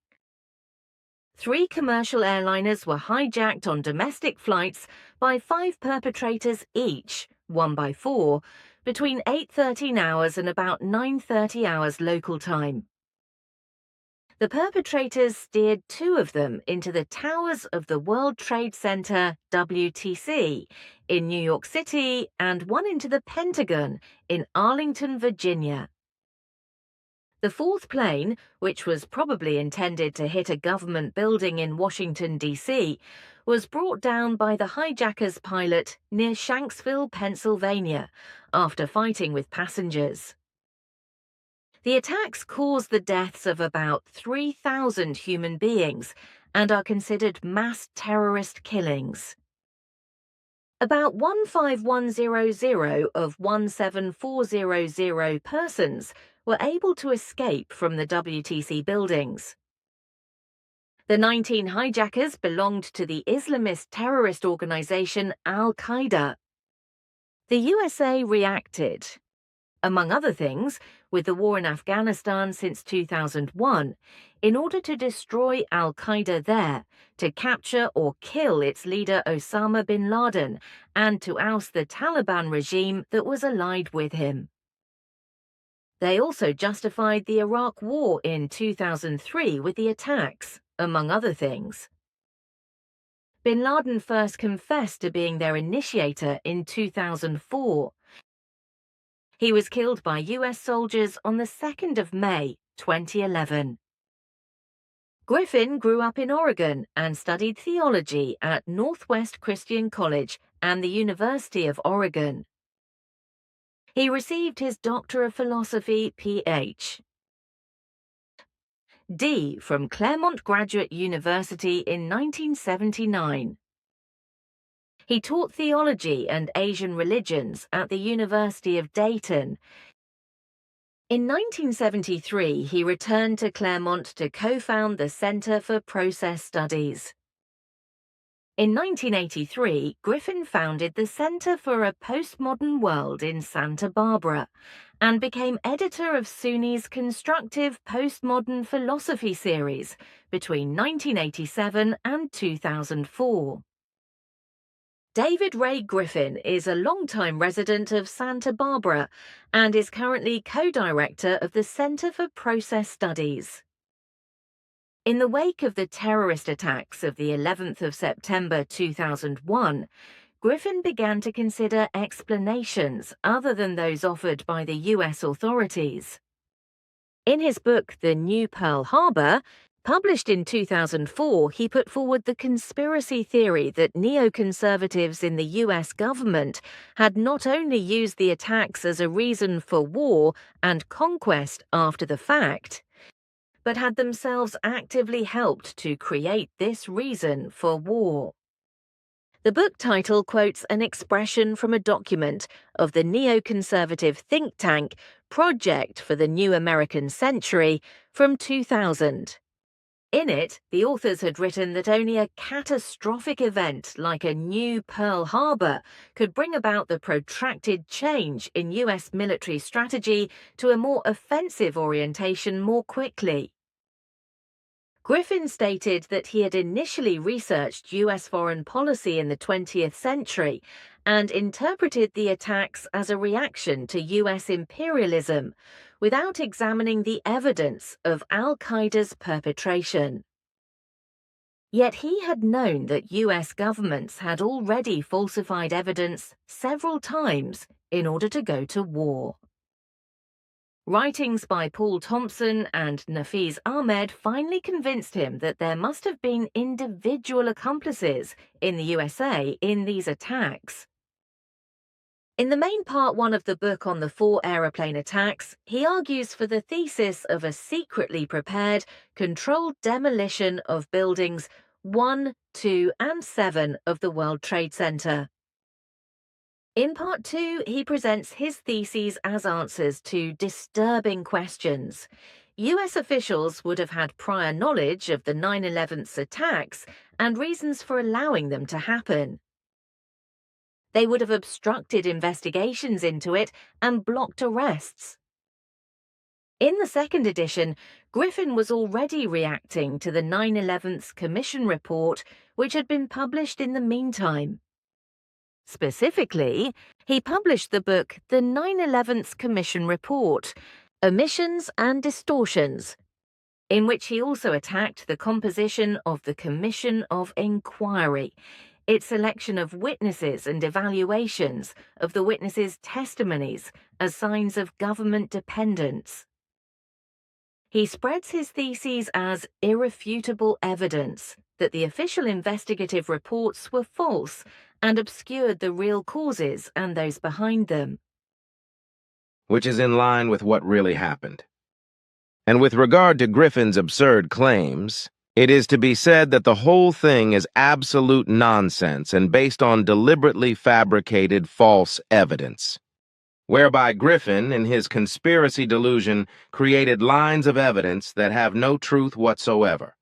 3 commercial airliners were hijacked on domestic flights by 5 perpetrators each, 1 by 4, between 8:13 hours and about 9:30 hours local time. The perpetrators steered 2 of them into the towers of the World Trade Center, WTC, in New York City and 1 into the Pentagon in Arlington, Virginia. The 4th plane, which was probably intended to hit a government building in Washington, D.C., was brought down by the hijacker's pilot near Shanksville, Pennsylvania, after fighting with passengers. The attacks caused the deaths of about 3,000 human beings and are considered mass terrorist killings. About 15100 of 17400 persons were able to escape from the WTC buildings. The 19 hijackers belonged to the Islamist terrorist organization Al-Qaeda. The USA reacted, among other things, with the war in Afghanistan since 2001, in order to destroy Al-Qaeda there, to capture or kill its leader Osama bin Laden, and to oust the Taliban regime that was allied with him. They also justified the Iraq War in 2003 with the attacks, among other things. Bin Laden first confessed to being their initiator in 2004. He was killed by US soldiers on the 2nd of May, 2011. Griffin grew up in Oregon and studied theology at Northwest Christian College and the University of Oregon. He received his Doctor of Philosophy, Ph.D. from Claremont Graduate University in 1979. He taught theology and Asian religions at the University of Dayton. In 1973, he returned to Claremont to co-found the Center for Process Studies. In 1983, Griffin founded the Center for a Postmodern World in Santa Barbara and became editor of SUNY's Constructive Postmodern Philosophy series between 1987 and 2004. David Ray Griffin is a longtime resident of Santa Barbara and is currently co-director of the Center for Process Studies. In the wake of the terrorist attacks of the 11th of September 2001, Griffin began to consider explanations other than those offered by the US authorities. In his book, The New Pearl Harbor, published in 2004, he put forward the conspiracy theory that neoconservatives in the US government had not only used the attacks as a reason for war and conquest after the fact, but had themselves actively helped to create this reason for war. The book title quotes an expression from a document of the neoconservative think tank Project for the New American Century from 2000. In it, the authors had written that only a catastrophic event like a new Pearl Harbor could bring about the protracted change in US military strategy to a more offensive orientation more quickly. Griffin stated that he had initially researched US foreign policy in the 20th century and interpreted the attacks as a reaction to US imperialism, without examining the evidence of al-Qaeda's perpetration. Yet he had known that US governments had already falsified evidence several times in order to go to war. Writings by Paul Thompson and Nafiz Ahmed finally convinced him that there must have been individual accomplices in the USA in these attacks. In the main part 1 of the book on the 4 aeroplane attacks, he argues for the thesis of a secretly prepared, controlled demolition of buildings 1, 2, and 7 of the World Trade Center. In part 2, he presents his theses as answers to disturbing questions. US officials would have had prior knowledge of the 9/11's attacks and reasons for allowing them to happen. They would have obstructed investigations into it and blocked arrests. In the second edition, Griffin was already reacting to the 9/11's Commission report, which had been published in the meantime. Specifically, he published the book The 9/11's Commission Report, Omissions and Distortions, in which he also attacked the composition of the Commission of Inquiry, its selection of witnesses and evaluations of the witnesses' testimonies as signs of government dependence. He spreads his theses as irrefutable evidence that the official investigative reports were false and obscured the real causes and those behind them. Which is in line with what really happened. And with regard to Griffin's absurd claims, it is to be said that the whole thing is absolute nonsense and based on deliberately fabricated false evidence, whereby Griffin, in his conspiracy delusion, created lines of evidence that have no truth whatsoever.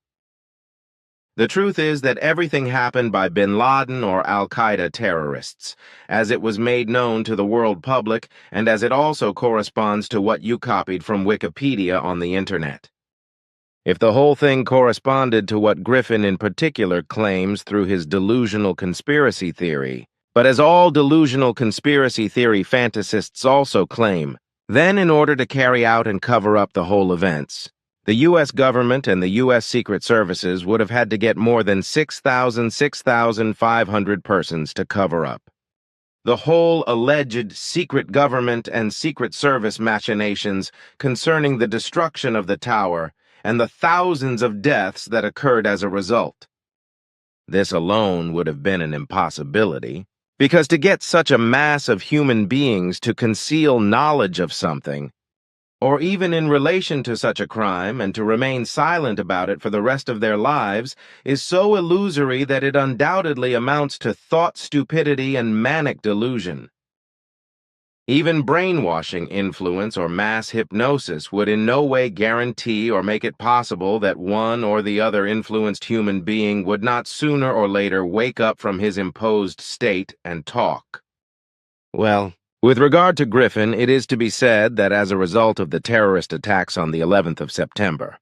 The truth is that everything happened by bin Laden or al-Qaeda terrorists, as it was made known to the world public and as it also corresponds to what you copied from Wikipedia on the internet. If the whole thing corresponded to what Griffin in particular claims through his delusional conspiracy theory, but as all delusional conspiracy theory fantasists also claim, then in order to carry out and cover up the whole events, the U.S. government and the U.S. Secret Services would have had to get more than 6,500 persons to cover up the whole alleged secret government and Secret Service machinations concerning the destruction of the tower and the thousands of deaths that occurred as a result. This alone would have been an impossibility, because to get such a mass of human beings to conceal knowledge of something, or even in relation to such a crime, and to remain silent about it for the rest of their lives, is so illusory that it undoubtedly amounts to thought stupidity and manic delusion. Even brainwashing influence or mass hypnosis would in no way guarantee or make it possible that one or the other influenced human being would not sooner or later wake up from his imposed state and talk. Well, with regard to Griffin, it is to be said that as a result of the terrorist attacks on the 11th of September,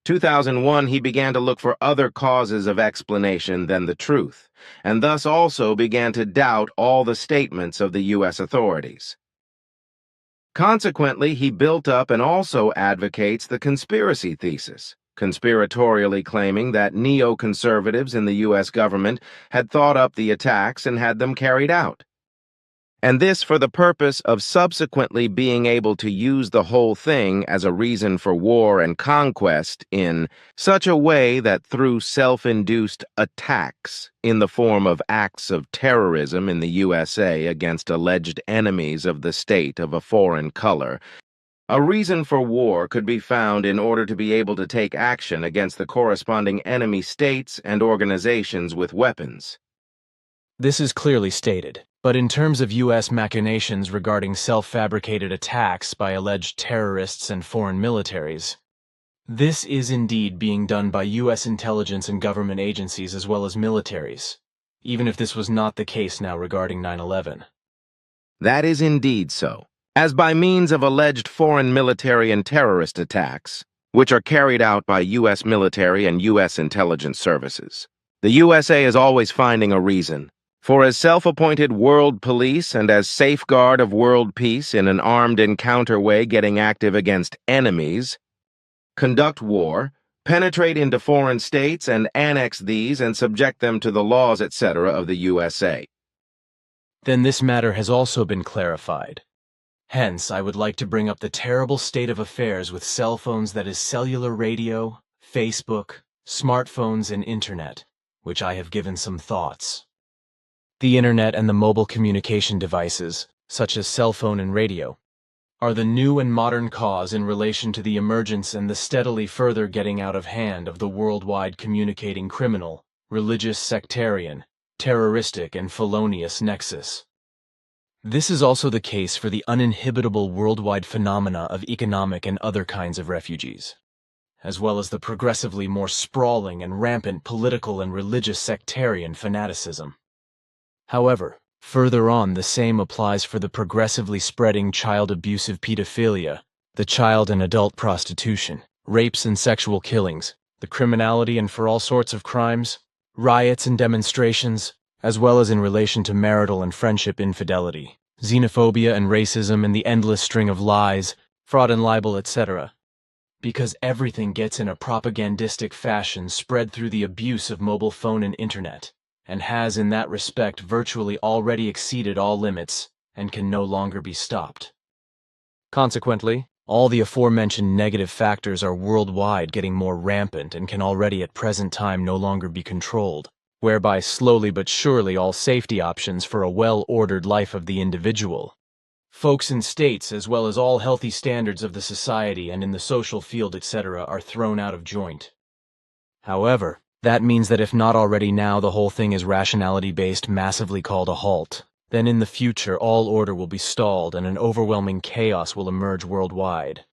2001, he began to look for other causes of explanation than the truth, and thus also began to doubt all the statements of the U.S. authorities. Consequently, he built up and also advocates the conspiracy thesis, conspiratorially claiming that neoconservatives in the U.S. government had thought up the attacks and had them carried out. And this for the purpose of subsequently being able to use the whole thing as a reason for war and conquest in such a way that through self-induced attacks in the form of acts of terrorism in the USA against alleged enemies of the state of a foreign color, a reason for war could be found in order to be able to take action against the corresponding enemy states and organizations with weapons. This is clearly stated, but in terms of U.S. machinations regarding self-fabricated attacks by alleged terrorists and foreign militaries, this is indeed being done by U.S. intelligence and government agencies as well as militaries, even if this was not the case now regarding 9/11. That is indeed so, as by means of alleged foreign military and terrorist attacks, which are carried out by U.S. military and U.S. intelligence services. The USA is always finding a reason, for as self-appointed world police and as safeguard of world peace in an armed encounter way getting active against enemies, conduct war, penetrate into foreign states and annex these and subject them to the laws, etc. of the USA. Then this matter has also been clarified. Hence, I would like to bring up the terrible state of affairs with cell phones, that is cellular radio, Facebook, smartphones, and internet, which I have given some thoughts. The internet and the mobile communication devices, such as cell phone and radio, are the new and modern cause in relation to the emergence and the steadily further getting out of hand of the worldwide communicating criminal, religious, sectarian, terroristic, and felonious nexus. This is also the case for the uninhibitable worldwide phenomena of economic and other kinds of refugees, as well as the progressively more sprawling and rampant political and religious sectarian fanaticism. However, further on, the same applies for the progressively spreading child abusive pedophilia, the child and adult prostitution, rapes and sexual killings, the criminality and for all sorts of crimes, riots and demonstrations, as well as in relation to marital and friendship infidelity, xenophobia and racism, and the endless string of lies, fraud and libel, etc. Because everything gets in a propagandistic fashion spread through the abuse of mobile phone and internet, and has in that respect virtually already exceeded all limits and can no longer be stopped. Consequently, all the aforementioned negative factors are worldwide getting more rampant and can already at present time no longer be controlled, whereby slowly but surely all safety options for a well-ordered life of the individual, folks in states, as well as all healthy standards of the society and in the social field, etc., are thrown out of joint. However, that means that if not already now the whole thing is rationality-based, massively called a halt, then in the future all order will be stalled and an overwhelming chaos will emerge worldwide,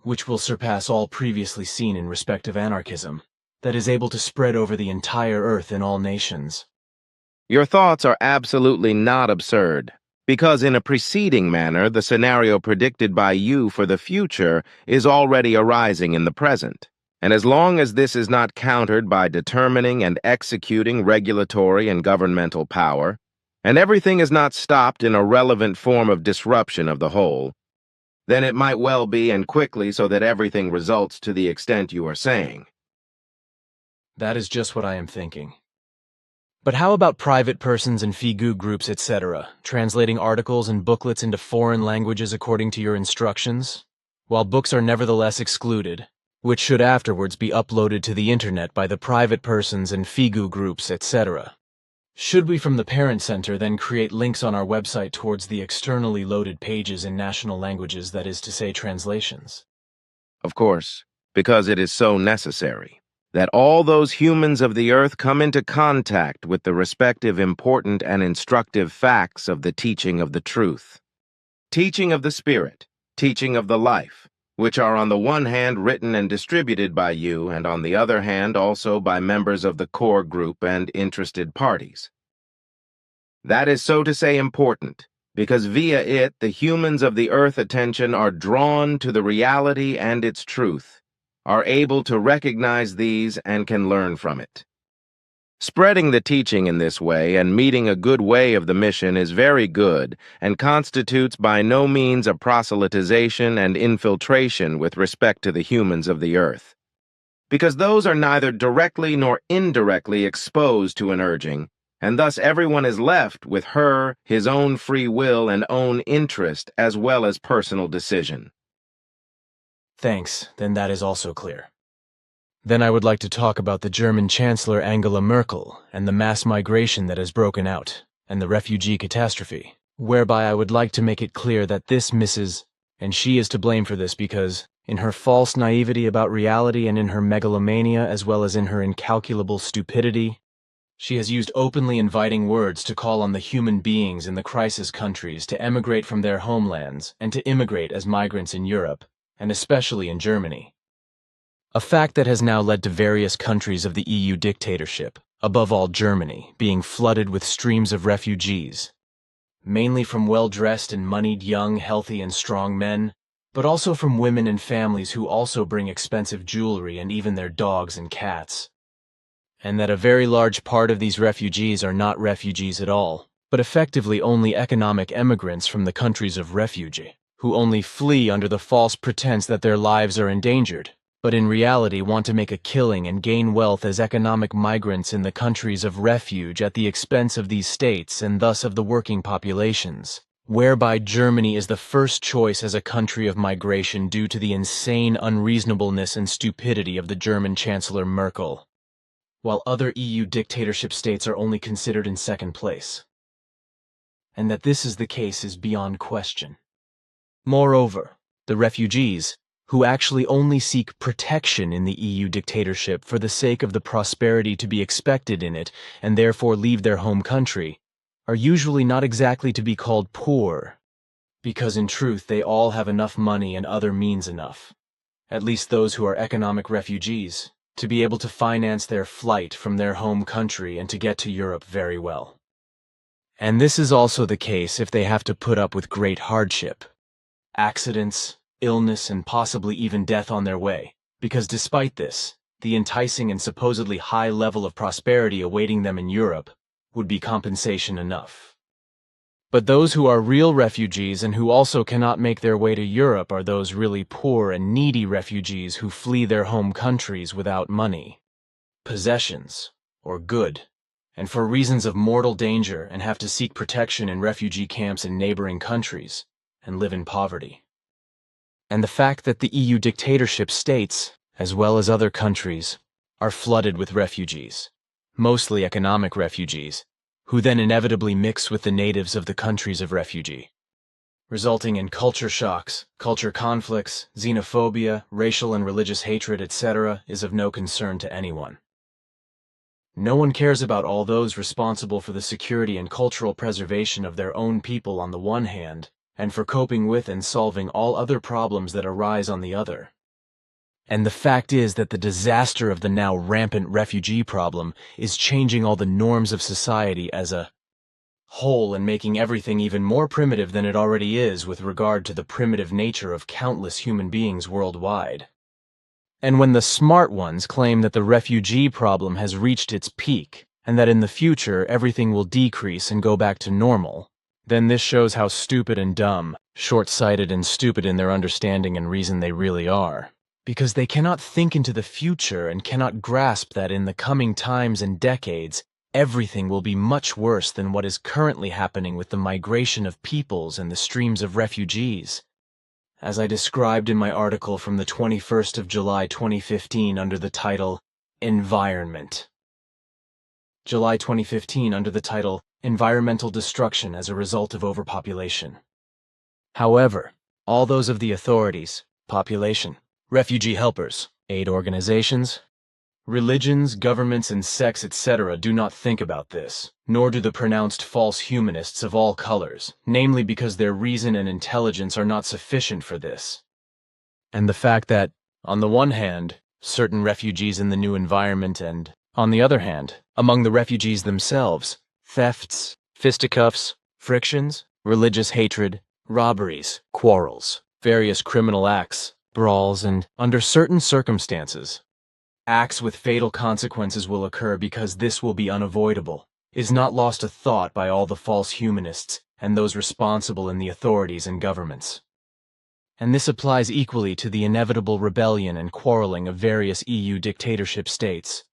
which will surpass all previously seen in respect of anarchism, that is able to spread over the entire earth in all nations. Your thoughts are absolutely not absurd, because in a preceding manner the scenario predicted by you for the future is already arising in the present. And as long as this is not countered by determining and executing regulatory and governmental power, and everything is not stopped in a relevant form of disruption of the whole, then it might well be, and quickly, so that everything results to the extent you are saying. That is just what I am thinking. But how about private persons and figu groups, etc., translating articles and booklets into foreign languages according to your instructions, while books are nevertheless excluded, which should afterwards be uploaded to the internet by the private persons and figu groups, etc.? Should we from the parent center then create links on our website towards the externally loaded pages in national languages, that is to say translations? Of course, because it is so necessary that all those humans of the earth come into contact with the respective important and instructive facts of the teaching of the truth, teaching of the Spirit, teaching of the life, which are on the one hand written and distributed by you, and on the other hand also by members of the core group and interested parties. That is, so to say, important, because via it the humans of the earth attention are drawn to the reality and its truth, are able to recognize these and can learn from it. Spreading the teaching in this way and meeting a good way of the mission is very good and constitutes by no means a proselytization and infiltration with respect to the humans of the earth, because those are neither directly nor indirectly exposed to an urging, and thus everyone is left with his own free will and own interest as well as personal decision. Thanks, then that is also clear. Then I would like to talk about the German Chancellor Angela Merkel and the mass migration that has broken out, and the refugee catastrophe, whereby I would like to make it clear that this Mrs. and she is to blame for this because, in her false naivety about reality and in her megalomania as well as in her incalculable stupidity, she has used openly inviting words to call on the human beings in the crisis countries to emigrate from their homelands and to immigrate as migrants in Europe, and especially in Germany. A fact that has now led to various countries of the EU dictatorship, above all Germany, being flooded with streams of refugees, mainly from well-dressed and moneyed young, healthy and strong men, but also from women and families who also bring expensive jewelry and even their dogs and cats. And that a very large part of these refugees are not refugees at all, but effectively only economic emigrants from the countries of refuge, who only flee under the false pretense that their lives are endangered, but in reality want to make a killing and gain wealth as economic migrants in the countries of refuge at the expense of these states and thus of the working populations, whereby Germany is the first choice as a country of migration due to the insane unreasonableness and stupidity of the German Chancellor Merkel, while other EU dictatorship states are only considered in second place. And that this is the case is beyond question. Moreover, the refugees, who actually only seek protection in the EU dictatorship for the sake of the prosperity to be expected in it and therefore leave their home country, are usually not exactly to be called poor, because in truth they all have enough money and other means enough, at least those who are economic refugees, to be able to finance their flight from their home country and to get to Europe very well. And this is also the case if they have to put up with great hardship, accidents, illness, and possibly even death on their way, because despite this, the enticing and supposedly high level of prosperity awaiting them in Europe would be compensation enough. But those who are real refugees and who also cannot make their way to Europe are those really poor and needy refugees who flee their home countries without money, possessions, or good, and for reasons of mortal danger and have to seek protection in refugee camps in neighboring countries and live in poverty. And the fact that the EU dictatorship states, as well as other countries, are flooded with refugees, mostly economic refugees, who then inevitably mix with the natives of the countries of refugee, resulting in culture shocks, culture conflicts, xenophobia, racial and religious hatred, etc., is of no concern to anyone. No one cares about all those responsible for the security and cultural preservation of their own people on the one hand, and for coping with and solving all other problems that arise on the other. And the fact is that the disaster of the now rampant refugee problem is changing all the norms of society as a whole and making everything even more primitive than it already is with regard to the primitive nature of countless human beings worldwide. And when the smart ones claim that the refugee problem has reached its peak and that in the future everything will decrease and go back to normal, then this shows how stupid and dumb, short-sighted and stupid in their understanding and reason they really are. Because they cannot think into the future and cannot grasp that in the coming times and decades, everything will be much worse than what is currently happening with the migration of peoples and the streams of refugees, as I described in my article from the 21st of July 2015 under the title, Environment. July 2015 under the title, Environmental Destruction as a Result of Overpopulation. However, all those of the authorities, population, refugee helpers, aid organizations, religions, governments, and sects, etc. do not think about this, nor do the pronounced false humanists of all colors, namely because their reason and intelligence are not sufficient for this. And the fact that, on the one hand, certain refugees in the new environment and, on the other hand, among the refugees themselves, thefts, fisticuffs, frictions, religious hatred, robberies, quarrels, various criminal acts, brawls, and, under certain circumstances, acts with fatal consequences will occur because this will be unavoidable, is not lost a thought by all the false humanists and those responsible in the authorities and governments. And this applies equally to the inevitable rebellion and quarreling of various EU dictatorship states,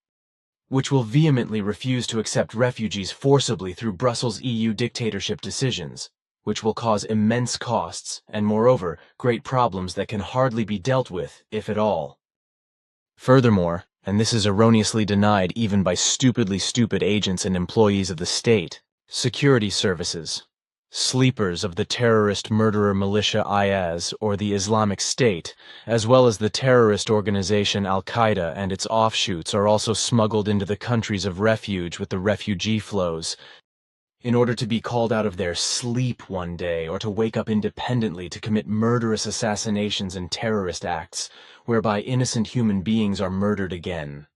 which will vehemently refuse to accept refugees forcibly through Brussels' EU dictatorship decisions, which will cause immense costs and, moreover, great problems that can hardly be dealt with, if at all. Furthermore, and this is erroneously denied even by stupidly stupid agents and employees of the state, security services, sleepers of the terrorist murderer militia IS or the Islamic State, as well as the terrorist organization Al-Qaeda and its offshoots are also smuggled into the countries of refuge with the refugee flows, in order to be called out of their sleep one day or to wake up independently to commit murderous assassinations and terrorist acts, whereby innocent human beings are murdered again.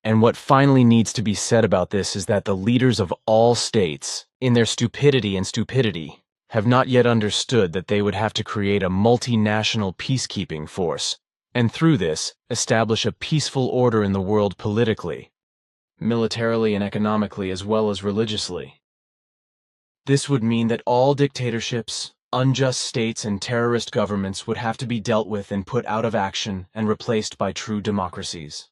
And what finally needs to be said about this is that the leaders of all states, in their stupidity, have not yet understood that they would have to create a multinational peacekeeping force, and through this, establish a peaceful order in the world politically, militarily and economically as well as religiously. This would mean that all dictatorships, unjust states and terrorist governments would have to be dealt with and put out of action and replaced by true democracies.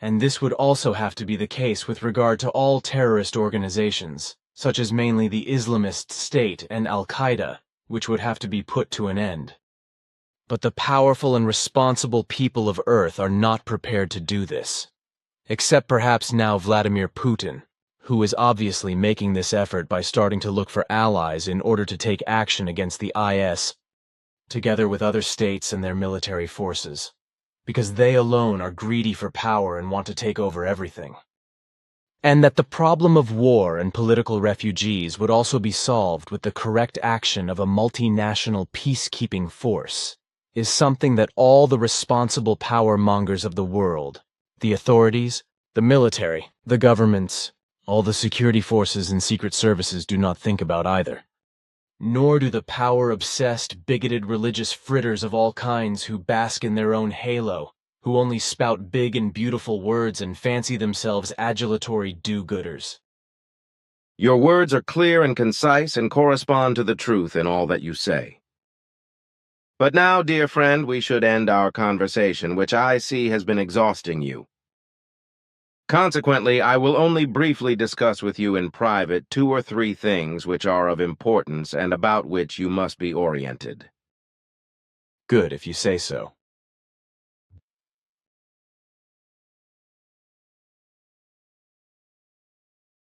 And this would also have to be the case with regard to all terrorist organizations, such as mainly the Islamist State and Al-Qaeda, which would have to be put to an end. But the powerful and responsible people of Earth are not prepared to do this, except perhaps now Vladimir Putin, who is obviously making this effort by starting to look for allies in order to take action against the IS, together with other states and their military forces, because they alone are greedy for power and want to take over everything. And that the problem of war and political refugees would also be solved with the correct action of a multinational peacekeeping force is something that all the responsible power mongers of the world, the authorities, the military, the governments, all the security forces and secret services do not think about either. Nor do the power-obsessed, bigoted religious fritters of all kinds who bask in their own halo, who only spout big and beautiful words and fancy themselves adulatory do-gooders. Your words are clear and concise and correspond to the truth in all that you say. But now, dear friend, we should end our conversation, which I see has been exhausting you. Consequently, I will only briefly discuss with you in private 2 or 3 things which are of importance and about which you must be oriented. Good, if you say so.